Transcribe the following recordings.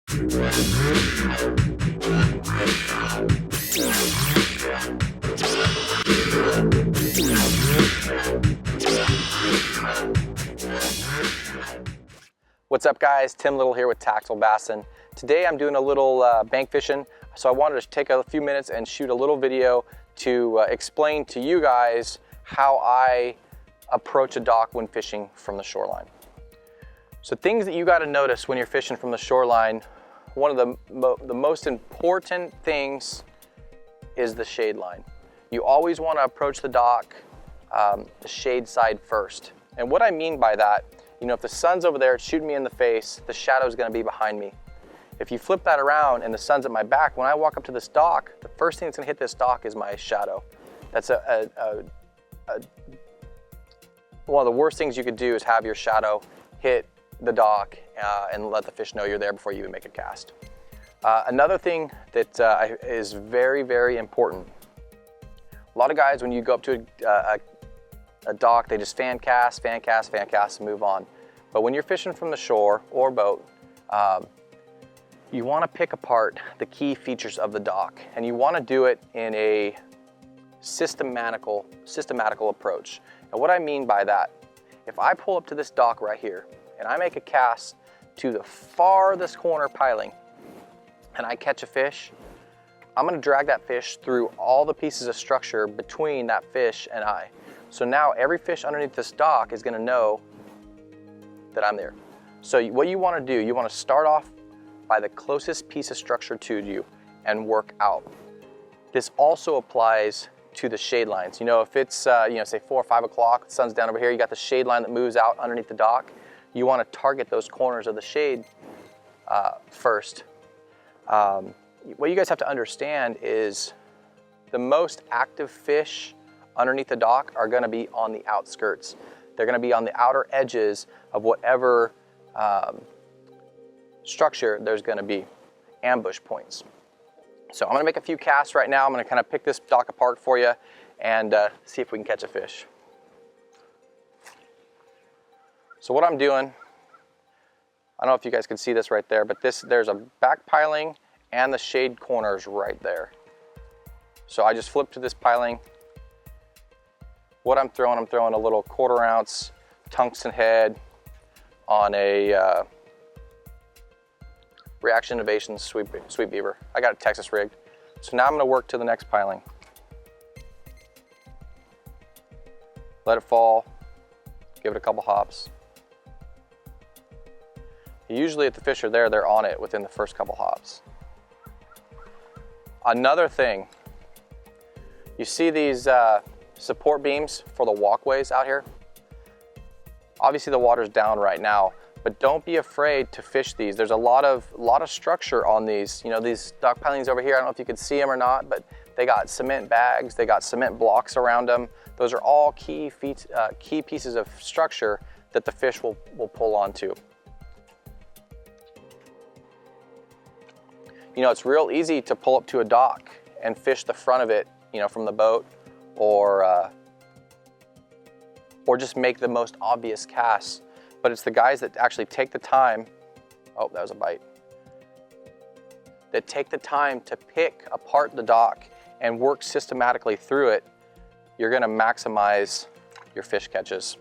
What's up guys, Tim Little here with TacticalBassin. Today I'm doing a little bank fishing, so I wanted to take a few minutes and shoot a little video to explain to you guys how I approach a dock when fishing from the shoreline. So things that you got to notice when you're fishing from the shoreline, one of the most important things is the shade line. You always want to approach the dock the shade side first. And what I mean by that, you know, if the sun's over there, it's shooting me in the face, the shadow's gonna be behind me. If you flip that around and the sun's at my back, when I walk up to this dock, the first thing that's gonna hit this dock is my shadow. That's one of the worst things you could do is have your shadow hit the dock and let the fish know you're there before you even make a cast. Another thing that is very, very important. A lot of guys, when you go up to a dock, they just fan cast, and move on. But when you're fishing from the shore or boat, you want to pick apart the key features of the dock, and you want to do it in a systematical approach. And what I mean by that, if I pull up to this dock right here and I make a cast to the farthest corner piling and I catch a fish, I'm going to drag that fish through all the pieces of structure between that fish and I. So now every fish underneath this dock is gonna know that I'm there. So what you wanna do, you wanna start off by the closest piece of structure to you and work out. This also applies to the shade lines. You know, if it's, say 4 or 5 o'clock, the sun's down over here, you got the shade line that moves out underneath the dock. You wanna target those corners of the shade first. What you guys have to understand is the most active fish underneath the dock are going to be on the outskirts. They're going to be on the outer edges of whatever structure there's going to be, ambush points. So I'm going to make a few casts right now. I'm going to kind of pick this dock apart for you and see if we can catch a fish. So what I'm doing, I don't know if you guys can see this right there, but there's a back piling and the shade corners right there. So I just flip to this piling. What I'm throwing a little 1/4 ounce tungsten head on a Reaction Innovation sweet beaver. I got it Texas rigged. So now I'm gonna work to the next piling. Let it fall, give it a couple hops. Usually if the fish are there, they're on it within the first couple hops. Another thing, you see these support beams for the walkways out here. Obviously the water's down right now, but don't be afraid to fish these. There's a lot of structure on these. You know, these dock pilings over here, I don't know if you can see them or not, but they got cement bags, they got cement blocks around them. Those are all key pieces of structure that the fish will pull onto. You know, it's real easy to pull up to a dock and fish the front of it, you know, from the boat, or just make the most obvious casts. But it's the guys that actually take the time, oh, that was a bite, that take the time to pick apart the dock and work systematically through it. You're gonna maximize your fish catches.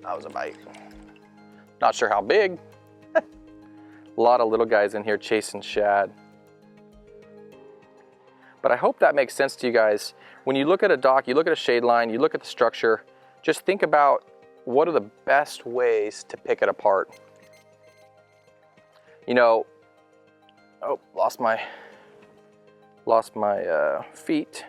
That was a bite. Not sure how big. A lot of little guys in here chasing shad. But I hope that makes sense to you guys. When you look at a dock, you look at a shade line, you look at the structure, just think about what are the best ways to pick it apart. You know, oh, lost my feet.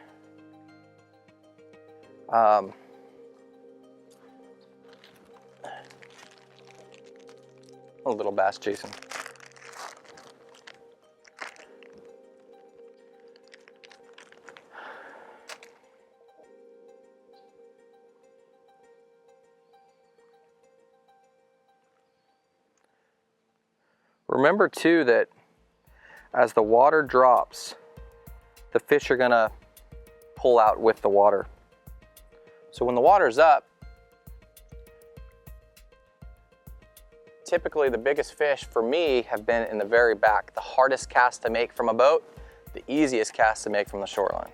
A little bass chasing. Remember too that as the water drops, the fish are gonna pull out with the water. So when the water's up, typically the biggest fish for me have been in the very back. The hardest cast to make from a boat, the easiest cast to make from the shoreline.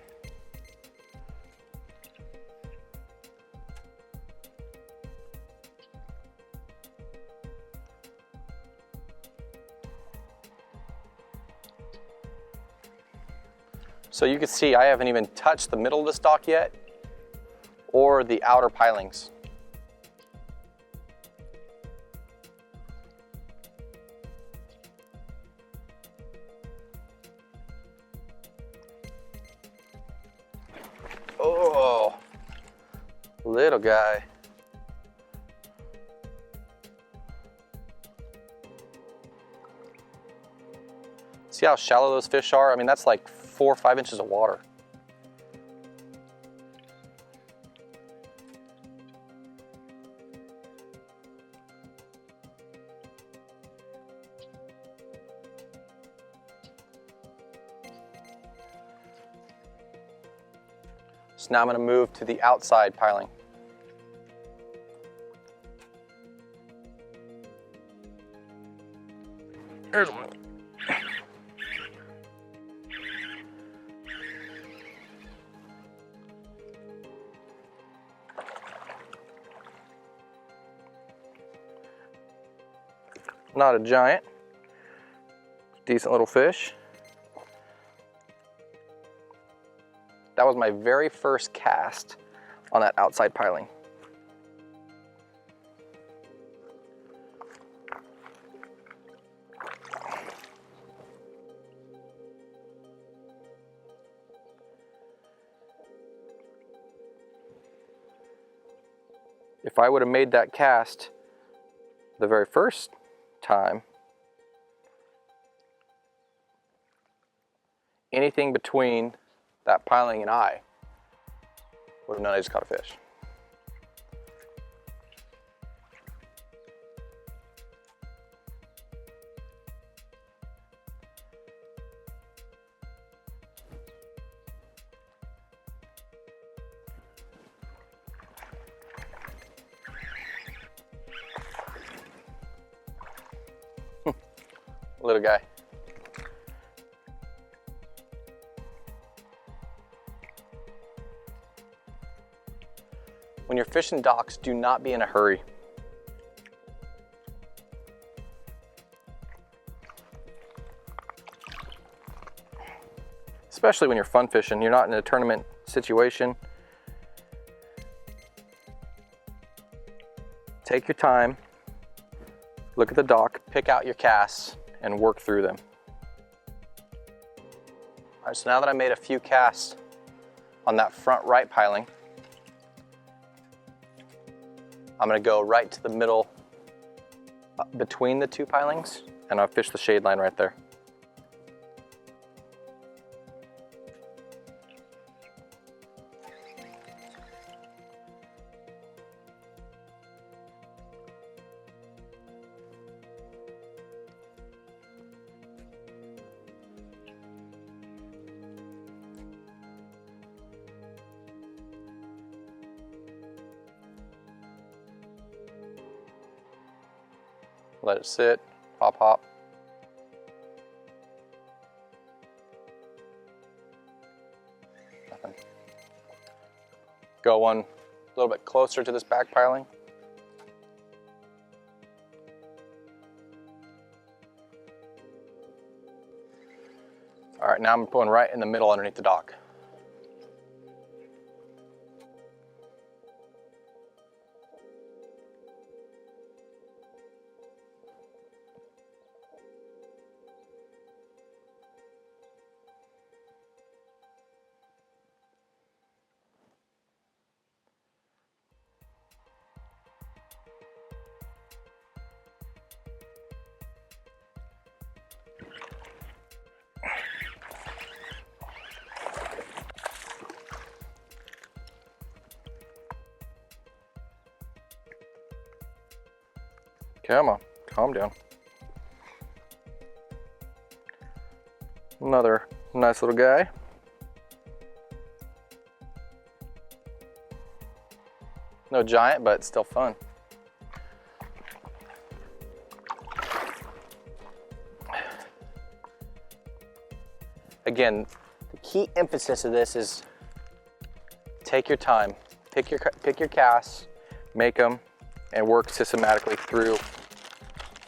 So you can see I haven't even touched the middle of the stock yet or the outer pilings. Oh, little guy. See how shallow those fish are? I mean, that's like 4 or 5 inches of water. So now I'm going to move to the outside piling. Here's one. Not a giant, decent little fish. That was my very first cast on that outside piling. If I would have made that cast the very first time, anything between that piling and I would have known I just caught a fish. Little guy. When you're fishing docks, do not be in a hurry. Especially when you're fun fishing, you're not in a tournament situation. Take your time, look at the dock, pick out your casts, and work through them. All right, so now that I made a few casts on that front right piling, I'm gonna go right to the middle between the two pilings, and I'll fish the shade line right there. Let it sit, pop, pop. Nothing. Go one a little bit closer to this back piling. All right, now I'm pulling right in the middle underneath the dock. Come on, calm down. Another nice little guy. No giant, but still fun. again, the key emphasis of this is take your time, pick your casts, make them, and work systematically through.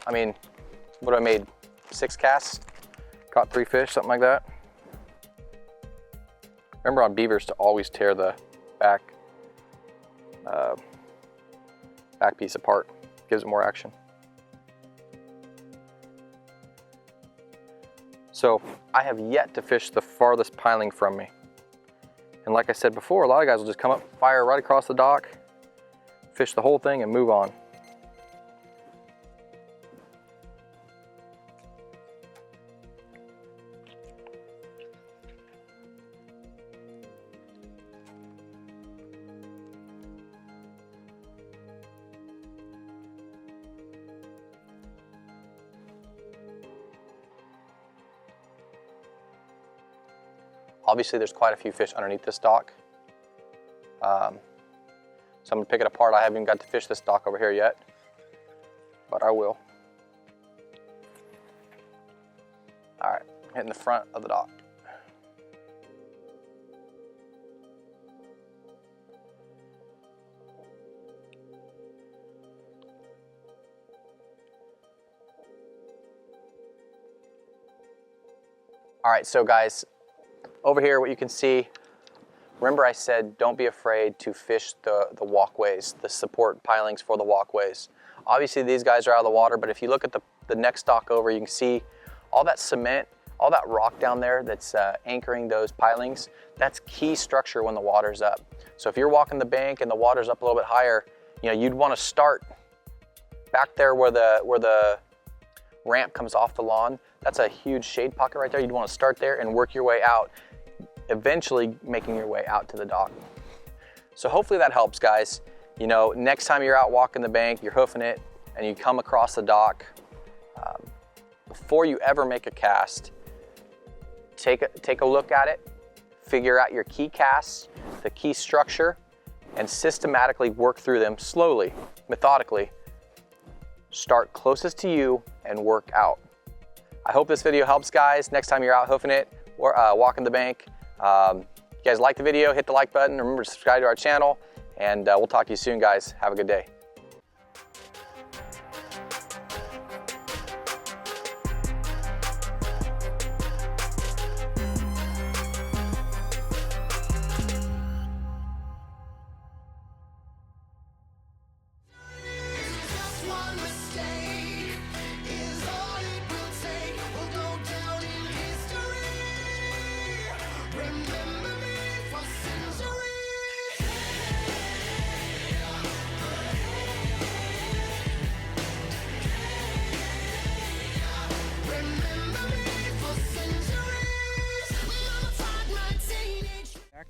I mean, what I made, 6 casts, caught 3 fish, something like that. Remember on beavers to always tear the back piece apart, gives it more action. So I have yet to fish the farthest piling from me. And like I said before, a lot of guys will just come up, fire right across the dock, fish the whole thing and move on. Obviously, there's quite a few fish underneath this dock. So I'm gonna pick it apart. I haven't even got to fish this dock over here yet, but I will. All right, hitting the front of the dock. All right, so guys, over here, what you can see, remember I said don't be afraid to fish the walkways, the support pilings for the walkways. Obviously these guys are out of the water, but if you look at the next dock over, you can see all that cement, all that rock down there that's anchoring those pilings. That's key structure when the water's up. So if you're walking the bank and the water's up a little bit higher, you know, you'd want to start back there where the ramp comes off the lawn. That's a huge shade pocket right there. You'd want to start there and work your way out, eventually making your way out to the dock. So hopefully that helps, guys. You know, next time you're out walking the bank, you're hoofing it, and you come across the dock, before you ever make a cast, take a look at it, figure out your key casts, the key structure, and systematically work through them slowly, methodically. Start closest to you and work out. I hope this video helps, guys. Next time you're out hoofing it or walking the bank, if you guys like the video, hit the like button. Remember to subscribe to our channel, and we'll talk to you soon, guys. Have a good day.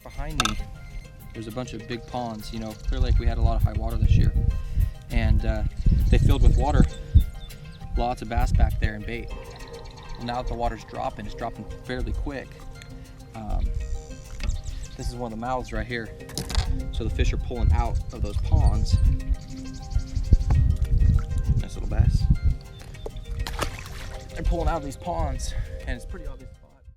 Behind me, there's a bunch of big ponds. You know, Clear Lake, we had a lot of high water this year, and they filled with water. Lots of bass back there and bait. Well, now that the water's dropping, it's dropping fairly quick. This is one of the mouths right here. So the fish are pulling out of those ponds. Nice little bass. They're pulling out of these ponds, and it's pretty obvious.